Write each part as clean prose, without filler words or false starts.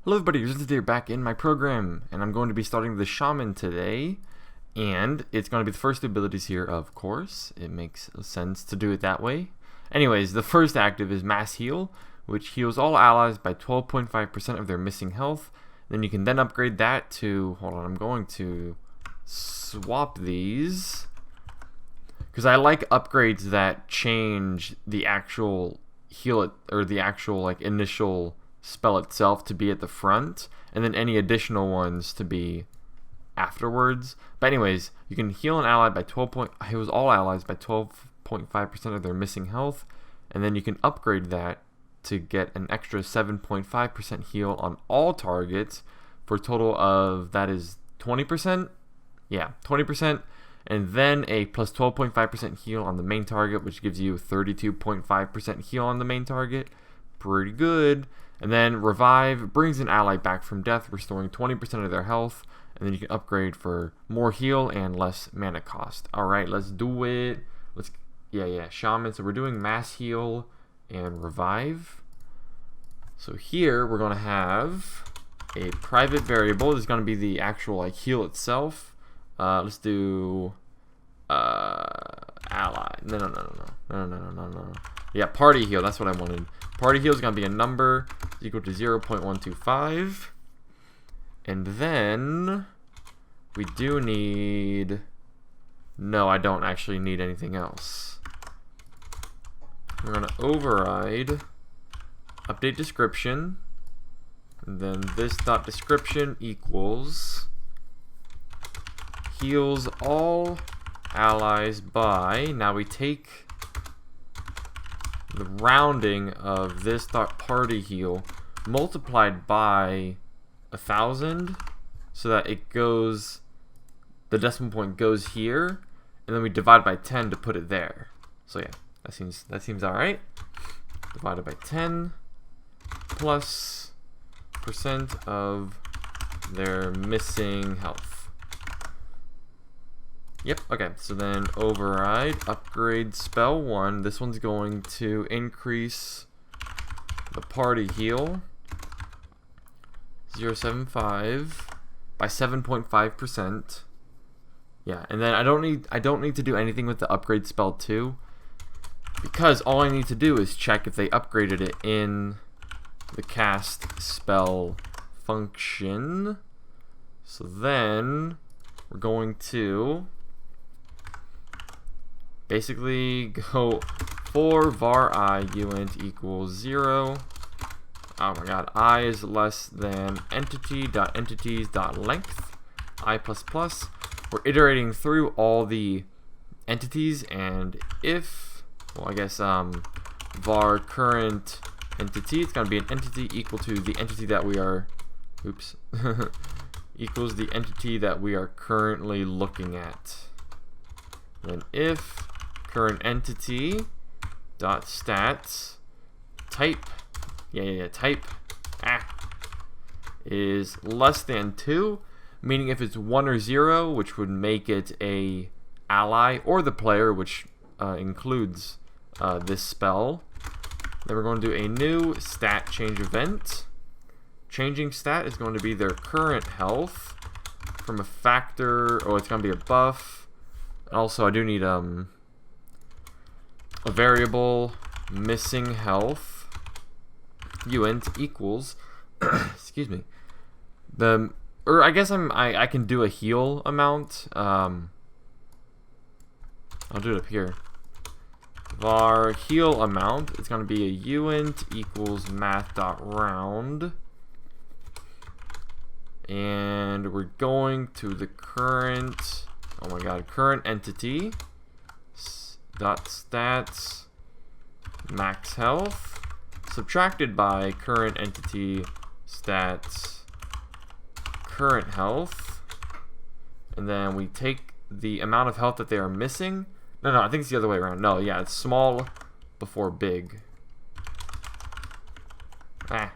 Hello everybody, you're back in my program, and I'm going to be starting the Shaman today, and it's going to be the first abilities here, of course. It makes sense to do it that way. Anyways, the first active is Mass Heal, which heals all allies by 12.5% of their missing health. Then you can then upgrade that to, hold on, I'm going to swap these, because I like upgrades that change the actual heal, or the actual initial spell itself to be at the front, and then any additional ones to be afterwards. But anyways, you can heal an ally by heals all allies by 12.5% of their missing health, and then you can upgrade that to get an extra 7.5% heal on all targets for a total of, that is 20%? Yeah, 20%, and then a plus 12.5% heal on the main target, which gives you 32.5% heal on the main target. Pretty good. And then Revive brings an ally back from death, restoring 20% of their health. And then you can upgrade for more heal and less mana cost. Alright, let's do it. Shaman. So we're doing Mass Heal and Revive. So here we're going to have a private variable. This is going to be the actual heal itself. Let's do ally. No. Yeah, party heal. That's what I wanted. Party heal is going to be a number equal to 0.125. And then we do need... No, I don't actually need anything else. We're going to override update description. And then this dot description equals heals all allies by... Now we take the rounding of this dot party heal multiplied by 1,000, so that it goes, the decimal point goes here, and then we divide by 10 to put it there. So yeah, that seems all right. Divided by 10 plus percent of their missing health. Yep, okay, so then override, upgrade spell 1. This one's going to increase the party heal 0.75 by 7.5%. Yeah, and then I don't need to do anything with the upgrade spell 2, because all I need to do is check if they upgraded it in the cast spell function. So then we're going to basically go for var I uint equals 0. Oh my god, I is less than entity.entities.length I plus plus. We're iterating through all the entities, and if, well, I guess var current entity, it's going to be an entity equal to the entity that we are, equals the entity that we are currently looking at. And if current entity dot stats type type is less than 2, meaning if it's 1 or 0, which would make it a ally or the player, which includes this spell, then we're going to do a new stat change event. Changing stat is going to be their current health from a factor. Oh, it's going to be a buff. Also, I do need a variable missing health uint equals excuse me, I guess I can do a heal amount. I'll do it up here. Var heal amount, it's going to be a uint equals math.round, and we're going to the current, oh my god, current entity dot stats max health subtracted by current entity stats current health, and then we take the amount of health that they are missing. No, I think it's the other way around. No, yeah, it's small before big. And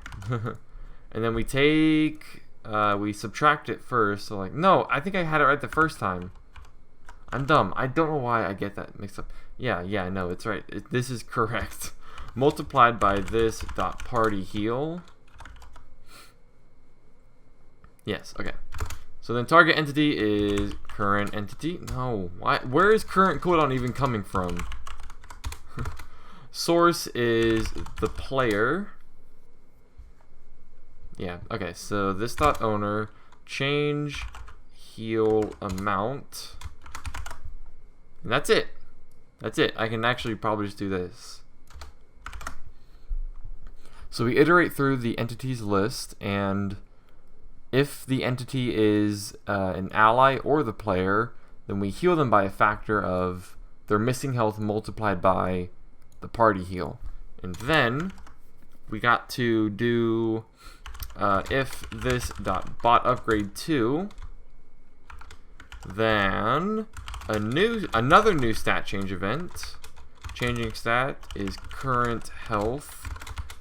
then we take, we subtract it first. So no, I think I had it right the first time. I'm dumb. I don't know why I get that mixed up. Yeah, no, it's right. This is correct. Multiplied by this dot party heal Yes, okay. So then target entity is current entity. No, why? Where is current cooldown even coming from? Source is the player. Yeah, okay, so this dot owner, change heal amount. And that's it. That's it. I can actually probably just do this. So we iterate through the entities list, and if the entity is an ally or the player, then we heal them by a factor of their missing health multiplied by the party heal. And then we got to do if this dot bot upgrade 2, then another new stat change event. Changing stat is current health.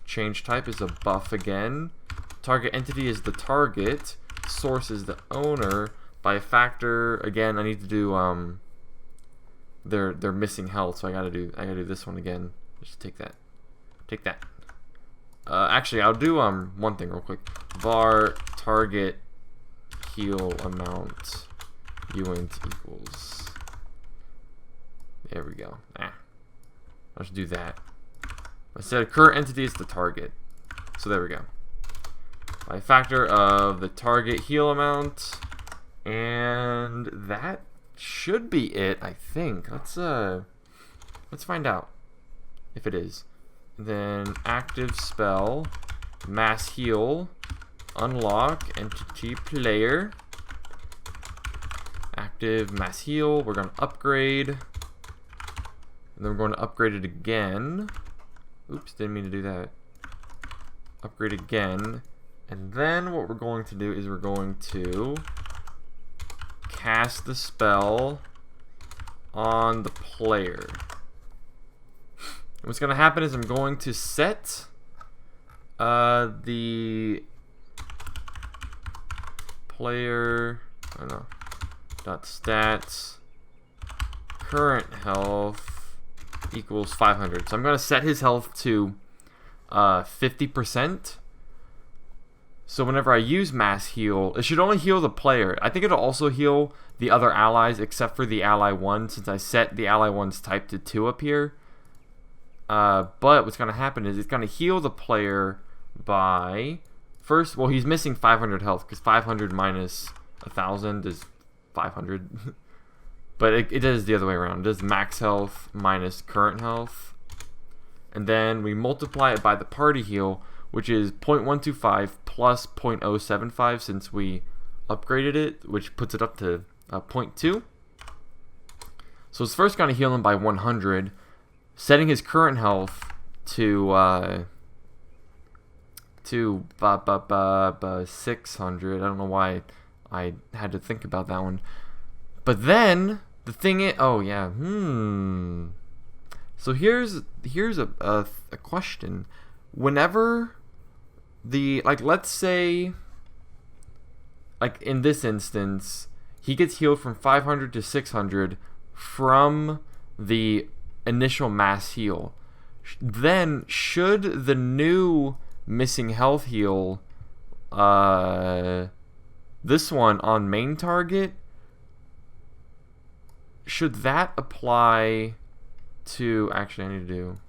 Change type is a buff again. Target entity is the target. Source is the owner. By a factor, again, I need to do they're missing health, so I gotta do this one again. Just take that. Take that. Actually, I'll do one thing real quick. Var target heal amount uint equals. There we go. Let's do that. I said current entity is the target. So there we go. By factor of the target heal amount, and that should be it, I think. Let's find out if it is. Then active spell, mass heal, unlock entity player, active mass heal. We're going to upgrade, and then we're going to upgrade it again. Oops, didn't mean to do that. Upgrade again, and then what we're going to do is we're going to cast the spell on the player. What's going to happen is I'm going to set the player, I don't know, dot stats current health equals 500. So I'm going to set his health to 50%. So whenever I use mass heal, it should only heal the player. I think it'll also heal the other allies except for the ally 1, since I set the ally 1's type to 2 up here. But what's going to happen is it's going to heal the player by first, well, he's missing 500 health because 500 minus 1,000 is 500. But it does the other way around. It does max health minus current health. And then we multiply it by the party heal, which is 0.125 plus 0.075 since we upgraded it, which puts it up to 0.2. So it's first going to heal him by 100, setting his current health to 600. I don't know why I had to think about that one. But then the thing is, oh yeah, So here's a question. Whenever let's say, like in this instance, he gets healed from 500 to 600 from the initial mass heal. Then should the new missing health heal, this one on main target, should that apply to, actually I need to do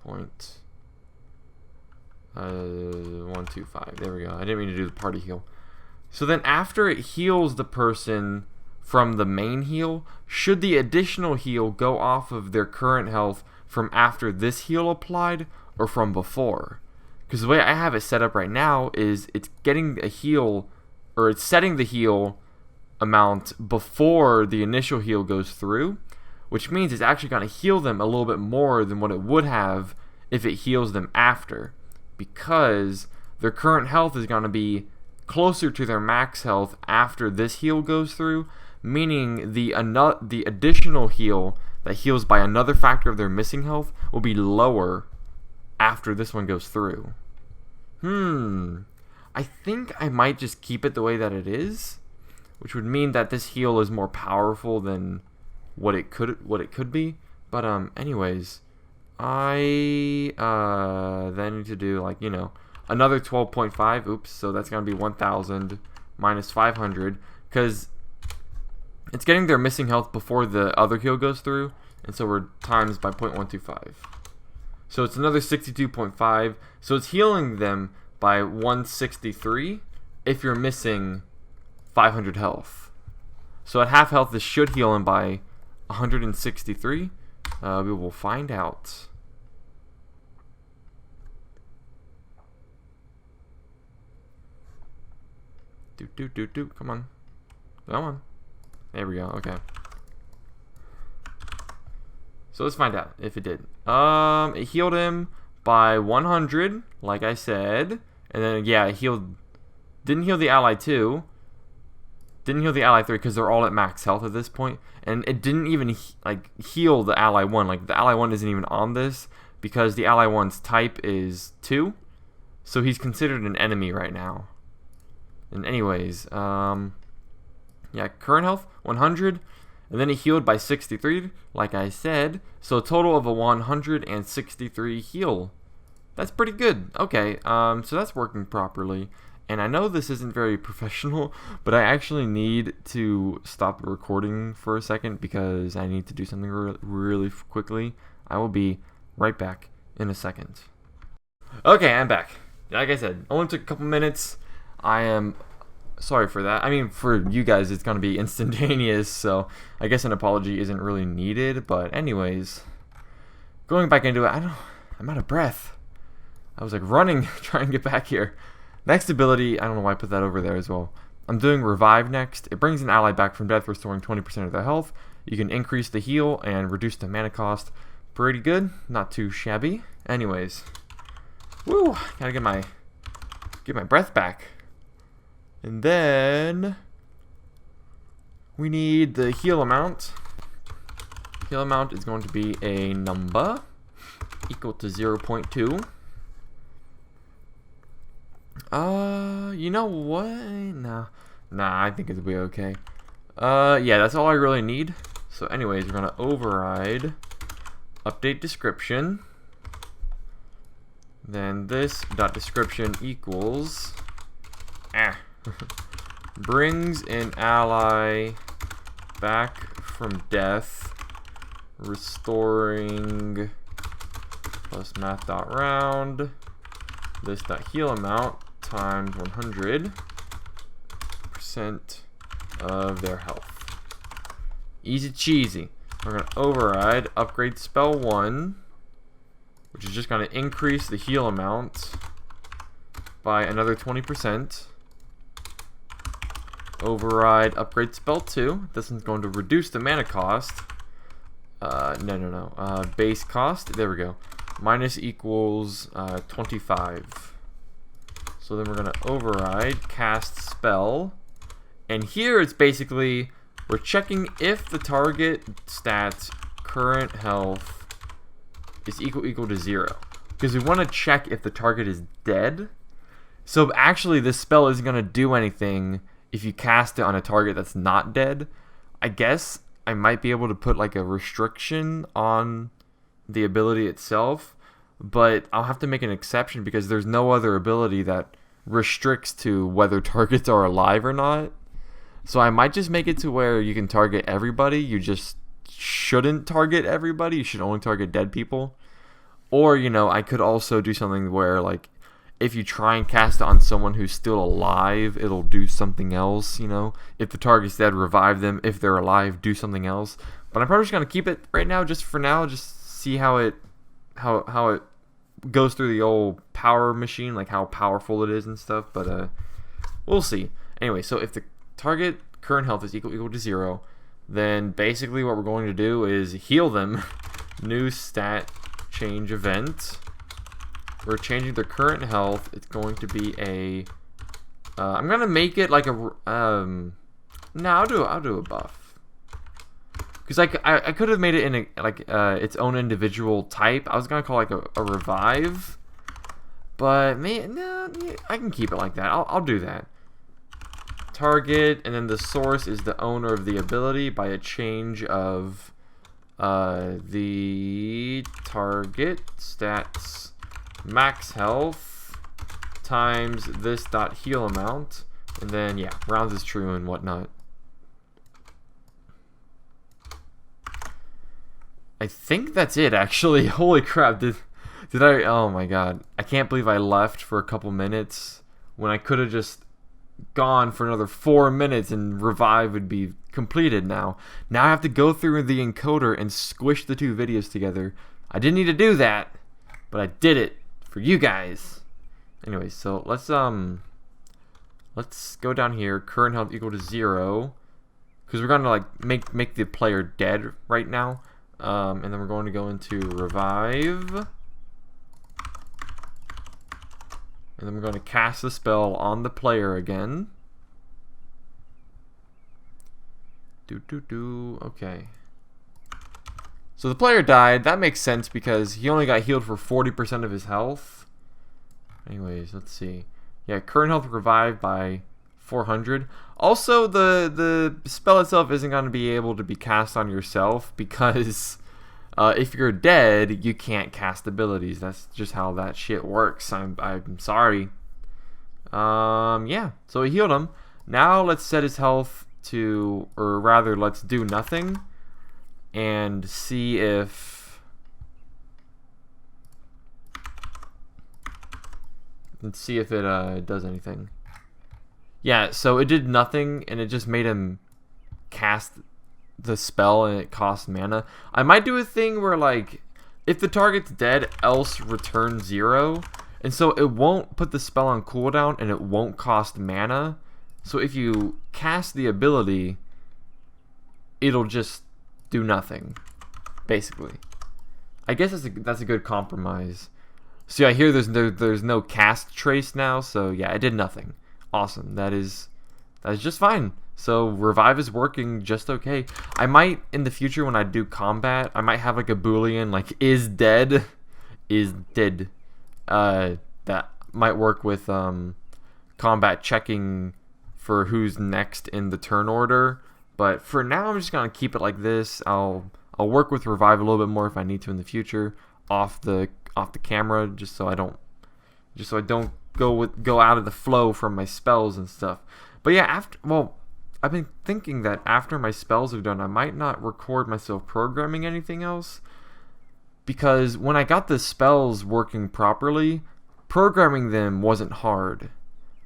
0.125. There we go. I didn't mean to do the party heal. So then after it heals the person from the main heal, should the additional heal go off of their current health from after this heal applied or from before? Because the way I have it set up right now is it's getting a heal, or it's setting the heal amount before the initial heal goes through, which means it's actually going to heal them a little bit more than what it would have if it heals them after, because their current health is going to be closer to their max health after this heal goes through, meaning the additional heal that heals by another factor of their missing health will be lower after this one goes through. I think I might just keep it the way that it is, which would mean that this heal is more powerful than what it could be. But anyways, I then need to do, like, another 12.5. Oops, so that's going to be 1,000 minus 500, because it's getting their missing health before the other heal goes through, and so we're times by 0.125. So it's another 62.5. So it's healing them by 163 if you're missing 500 health. So at half health, this should heal him by 163. We will find out. Come on. Come on. There we go. Okay. So let's find out if it did. It healed him by 100, like I said. And then, yeah, it healed... Didn't heal the ally 2. Didn't heal the ally 3 because they're all at max health at this point. And it didn't even, heal the ally 1. Like, the ally 1 isn't even on this because the ally 1's type is 2. So he's considered an enemy right now. And anyways, yeah, current health, 100. And then he healed by 63, like I said. So a total of a 163 heal. That's pretty good. Okay, so that's working properly. And I know this isn't very professional, but I actually need to stop the recording for a second because I need to do something really quickly. I will be right back in a second. Okay, I'm back. Like I said, only took a couple minutes. I am sorry for that. I mean, for you guys, it's going to be instantaneous, so I guess an apology isn't really needed. But anyways, going back into it, I'm out of breath. I was like running, trying to get back here. Next ability, I don't know why I put that over there as well. I'm doing Revive next. It brings an ally back from death, restoring 20% of their health. You can increase the heal and reduce the mana cost. Pretty good, not too shabby. Anyways, woo, gotta get my breath back. And then we need the heal amount. Heal amount is going to be a number equal to 0.2. You know what? Nah, I think it'll be okay. Yeah, that's all I really need. So anyways, we're gonna override update description. Then this dot description equals brings an ally back from death, restoring plus math.round this dot heal amount times 100% of their health. Easy cheesy. We're going to override upgrade spell 1, which is just going to increase the heal amount by another 20%. Override upgrade spell 2. This one's going to reduce the mana cost. Base cost. There we go. Minus equals 25. So then we're going to override cast spell. And here it's basically, we're checking if the target stats current health is equal to 0. Because we want to check if the target is dead. So actually this spell isn't going to do anything if you cast it on a target that's not dead. I guess I might be able to put like a restriction on the ability itself, but I'll have to make an exception because there's no other ability that restricts to whether targets are alive or not. So I might just make it to where you can target everybody. You just shouldn't target everybody. You should only target dead people. Or, you know, I could also do something where, like, if you try and cast it on someone who's still alive, it'll do something else, you know. If the target's dead, revive them. If they're alive, do something else. But I'm probably just going to keep it right now, just for now, just see how it goes through the old power machine, like how powerful it is and stuff. But we'll see. Anyway, so if the target current health is equal to 0, then basically what we're going to do is heal them. New stat change event. We're changing their current health. It's going to be a I'm gonna make it like a no, I'll do a buff, because like I could have made it in a like its own individual type. I was gonna call it like a revive, but no, I can keep it like that. I'll do that. Target, and then the source is the owner of the ability by a change of the target stats max health times this dot heal amount, and then yeah, rounds is true and whatnot. I think that's it actually. Holy crap, did I, oh my god. I can't believe I left for a couple minutes when I could have just gone for another 4 minutes and revive would be completed now. Now I have to go through the encoder and squish the two videos together. I didn't need to do that, but I did it for you guys. Anyway, so let's go down here. Current health equal to 0, because we're gonna like make the player dead right now. And then we're going to go into revive, and then we're going to cast the spell on the player again. Okay. So the player died. That makes sense because he only got healed for 40% of his health. Anyways, let's see. Yeah, current health revived by 400. Also, the spell itself isn't going to be able to be cast on yourself because if you're dead, you can't cast abilities. That's just how that shit works. I'm sorry. Yeah, so he healed him. Now let's set his health to, or rather, let's do nothing and see if it does anything. Yeah, so it did nothing, and it just made him cast the spell, and it cost mana. I might do a thing where, like, if the target's dead, else return 0, and so it won't put the spell on cooldown, and it won't cost mana. So if you cast the ability, it'll just do nothing, basically. I guess that's a good compromise. So yeah, here there's no cast trace now, so yeah, it did nothing. Awesome. That is just fine. So revive is working just okay. I might in the future when I do combat, I might have like a boolean like is dead. That might work with combat checking for who's next in the turn order. But for now, I'm just gonna keep it like this. I'll work with revive a little bit more if I need to in the future off the camera, just so I don't go out of the flow from my spells and stuff. But yeah, I've been thinking that after my spells are done, I might not record myself programming anything else, because when I got the spells working properly, programming them wasn't hard.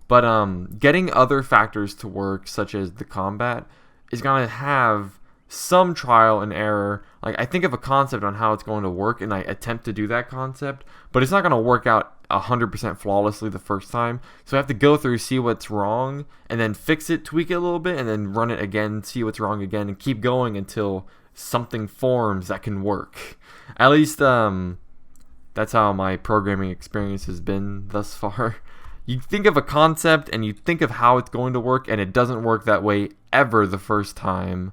But getting other factors to work, such as the combat, is gonna have some trial and error. Like, I think of a concept on how it's going to work, and I attempt to do that concept, but it's not going to work out 100% flawlessly the first time. So I have to go through, see what's wrong, and then fix it, tweak it a little bit, and then run it again, see what's wrong again, and keep going until something forms that can work. At least that's how my programming experience has been thus far. You think of a concept, and you think of how it's going to work, and it doesn't work that way ever the first time.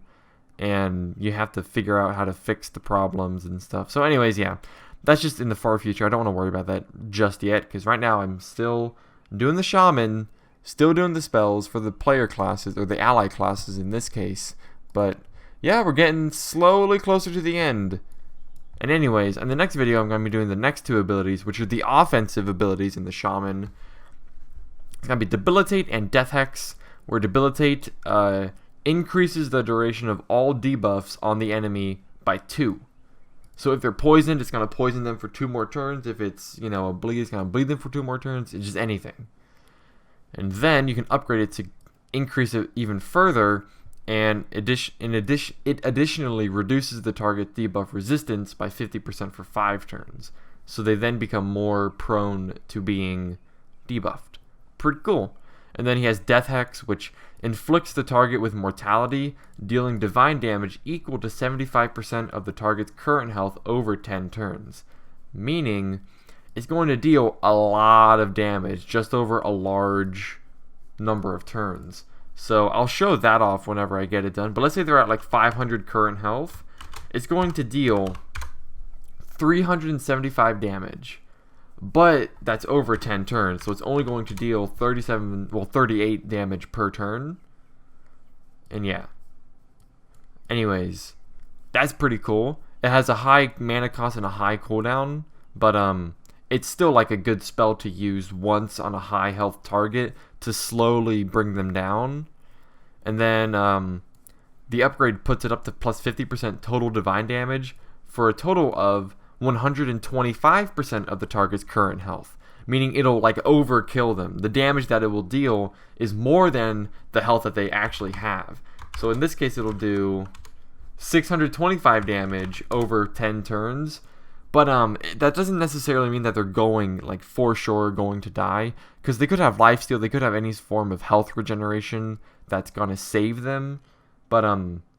And you have to figure out how to fix the problems and stuff. So anyways, yeah, that's just in the far future. I don't want to worry about that just yet, because right now I'm still doing the Shaman, still doing the spells for the player classes, or the ally classes in this case. But yeah, we're getting slowly closer to the end. And anyways, in the next video, I'm going to be doing the next two abilities, which are the offensive abilities in the Shaman. It's going to be Debilitate and Death Hex, where Debilitate increases the duration of all debuffs on the enemy by 2. So if they're poisoned, it's going to poison them for 2 more turns. If it's, a bleed, it's going to bleed them for 2 more turns. It's just anything. And then you can upgrade it to increase it even further, and it additionally reduces the target debuff resistance by 50% for 5 turns. So they then become more prone to being debuffed. Pretty cool. And then he has Death Hex, which inflicts the target with mortality, dealing divine damage equal to 75% of the target's current health over 10 turns. Meaning, it's going to deal a lot of damage just over a large number of turns. So I'll show that off whenever I get it done. But let's say they're at like 500 current health. It's going to deal 375 damage. But that's over 10 turns, so it's only going to deal 38 damage per turn. And yeah. Anyways, that's pretty cool. It has a high mana cost and a high cooldown, but it's still like a good spell to use once on a high health target to slowly bring them down. And then the upgrade puts it up to plus 50% total divine damage for a total of 125% of the target's current health, meaning it'll like overkill them. The damage that it will deal is more than the health that they actually have. So in this case, it'll do 625 damage over 10 turns. But that doesn't necessarily mean that they're going, like, for sure going to die, because they could have lifesteal, they could have any form of health regeneration that's gonna save them. But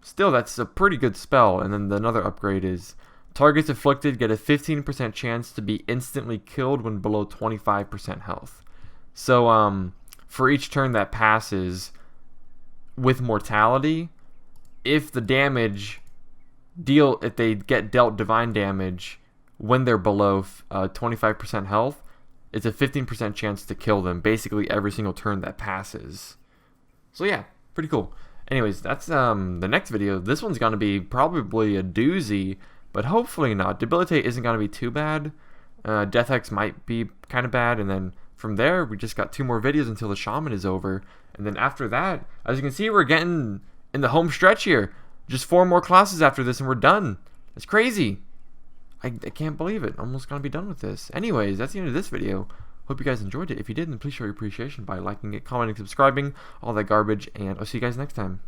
still, that's a pretty good spell. And then another upgrade is targets afflicted get a 15% chance to be instantly killed when below 25% health. So for each turn that passes with mortality, if the damage if they get dealt divine damage when they're below 25% health, it's a 15% chance to kill them basically every single turn that passes. So yeah, pretty cool. Anyways, that's the next video. This one's going to be probably a doozy, but hopefully not. Debilitate isn't going to be too bad. Death Hex might be kind of bad, and then from there, we just got 2 more videos until the Shaman is over. And then after that, as you can see, we're getting in the home stretch here. Just 4 more classes after this and we're done. It's crazy. I can't believe it. Almost gonna be done with this. Anyways, that's the end of this video. Hope you guys enjoyed it. If you did, then please show your appreciation by liking it, commenting, subscribing, all that garbage, and I'll see you guys next time.